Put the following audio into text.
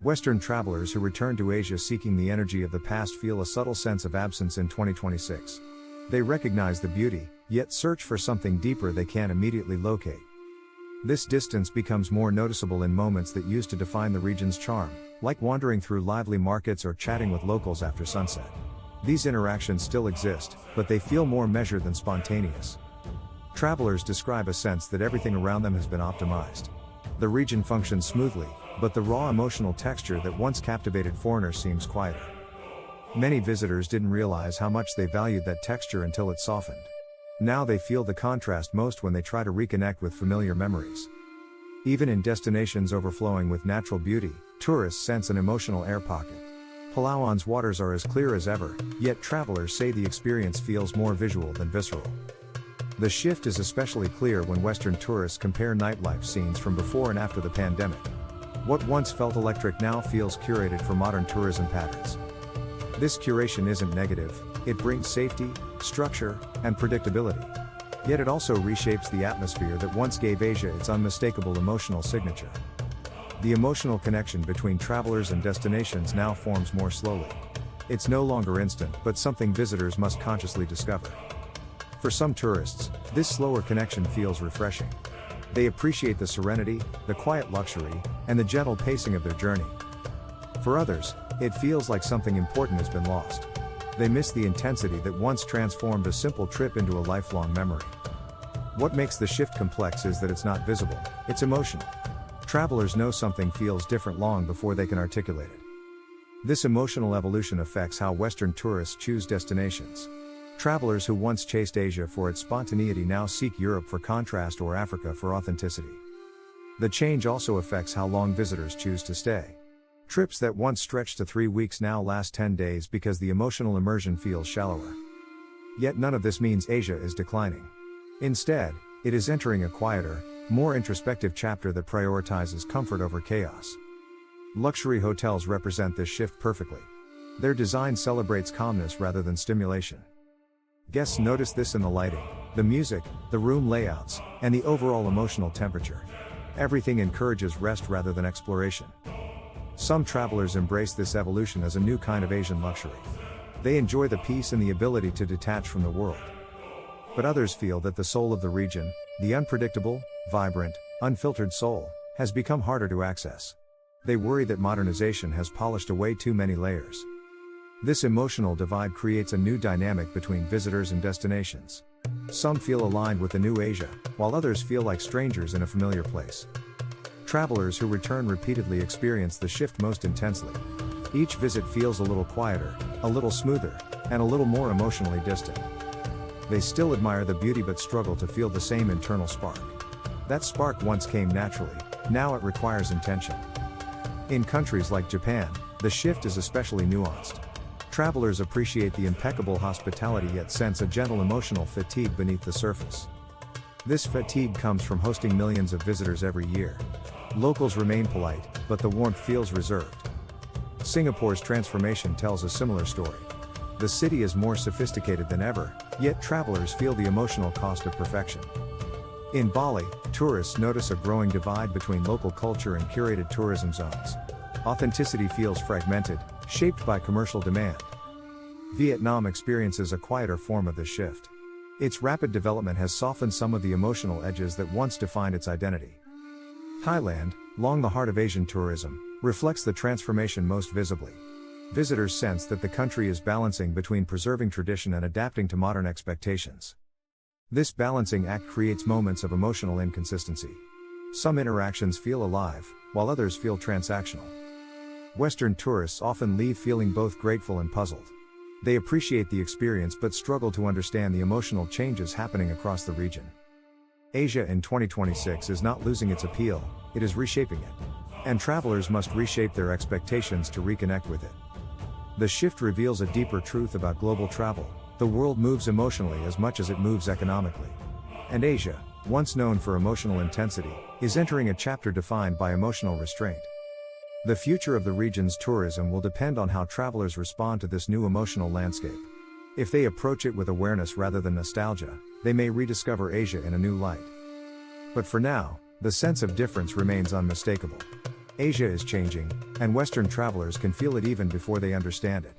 Western travelers who return to Asia seeking the energy of the past feel a subtle sense of absence in 2026. They recognize the beauty, yet search for something deeper they can't immediately locate. This distance becomes more noticeable in moments that used to define the region's charm, like wandering through lively markets or chatting with locals after sunset. These interactions still exist, but they feel more measured than spontaneous. Travelers describe a sense that everything around them has been optimized. The region functions smoothly, but the raw emotional texture that once captivated foreigners seems quieter. Many visitors didn't realize how much they valued that texture until it softened. Now they feel the contrast most when they try to reconnect with familiar memories. Even in destinations overflowing with natural beauty, tourists sense an emotional air pocket. Palawan's waters are as clear as ever, yet travelers say the experience feels more visual than visceral. The shift is especially clear when Western tourists compare nightlife scenes from before and after the pandemic. What once felt electric now feels curated for modern tourism patterns. This curation isn't negative, it brings safety, structure, and predictability. Yet it also reshapes the atmosphere that once gave Asia its unmistakable emotional signature. The emotional connection between travelers and destinations now forms more slowly. It's no longer instant, but something visitors must consciously discover. For some tourists, this slower connection feels refreshing. They appreciate the serenity, the quiet luxury, and the gentle pacing of their journey. For others, it feels like something important has been lost. They miss the intensity that once transformed a simple trip into a lifelong memory. What makes the shift complex is that it's not visible, it's emotional. Travelers know something feels different long before they can articulate it. This emotional evolution affects how Western tourists choose destinations. Travelers who once chased Asia for its spontaneity now seek Europe for contrast or Africa for authenticity. The change also affects how long visitors choose to stay. Trips that once stretched to 3 weeks now last 10 days because the emotional immersion feels shallower. Yet none of this means Asia is declining. Instead, it is entering a quieter, more introspective chapter that prioritizes comfort over chaos. Luxury hotels represent this shift perfectly. Their design celebrates calmness rather than stimulation. Guests notice this in the lighting, the music, the room layouts, and the overall emotional temperature. Everything encourages rest rather than exploration. Some travelers embrace this evolution as a new kind of Asian luxury. They enjoy the peace and the ability to detach from the world. But others feel that the soul of the region, the unpredictable, vibrant, unfiltered soul, has become harder to access. They worry that modernization has polished away too many layers. This emotional divide creates a new dynamic between visitors and destinations. Some feel aligned with the new Asia, while others feel like strangers in a familiar place. Travelers who return repeatedly experience the shift most intensely. Each visit feels a little quieter, a little smoother, and a little more emotionally distant. They still admire the beauty but struggle to feel the same internal spark. That spark once came naturally, now it requires intention. In countries like Japan, the shift is especially nuanced. Travelers appreciate the impeccable hospitality yet sense a gentle emotional fatigue beneath the surface. This fatigue comes from hosting millions of visitors every year. Locals remain polite, but the warmth feels reserved. Singapore's transformation tells a similar story. The city is more sophisticated than ever, yet travelers feel the emotional cost of perfection. In Bali, tourists notice a growing divide between local culture and curated tourism zones. Authenticity feels fragmented, shaped by commercial demand. Vietnam experiences a quieter form of this shift. Its rapid development has softened some of the emotional edges that once defined its identity. Thailand, long the heart of Asian tourism, reflects the transformation most visibly. Visitors sense that the country is balancing between preserving tradition and adapting to modern expectations. This balancing act creates moments of emotional inconsistency. Some interactions feel alive, while others feel transactional. Western tourists often leave feeling both grateful and puzzled. They appreciate the experience but struggle to understand the emotional changes happening across the region. Asia in 2026 is not losing its appeal, it is reshaping it. And travelers must reshape their expectations to reconnect with it. The shift reveals a deeper truth about global travel. The world moves emotionally as much as it moves economically. And Asia, once known for emotional intensity, is entering a chapter defined by emotional restraint. The future of the region's tourism will depend on how travelers respond to this new emotional landscape. If they approach it with awareness rather than nostalgia, they may rediscover Asia in a new light. But for now, the sense of difference remains unmistakable. Asia is changing, and Western travelers can feel it even before they understand it.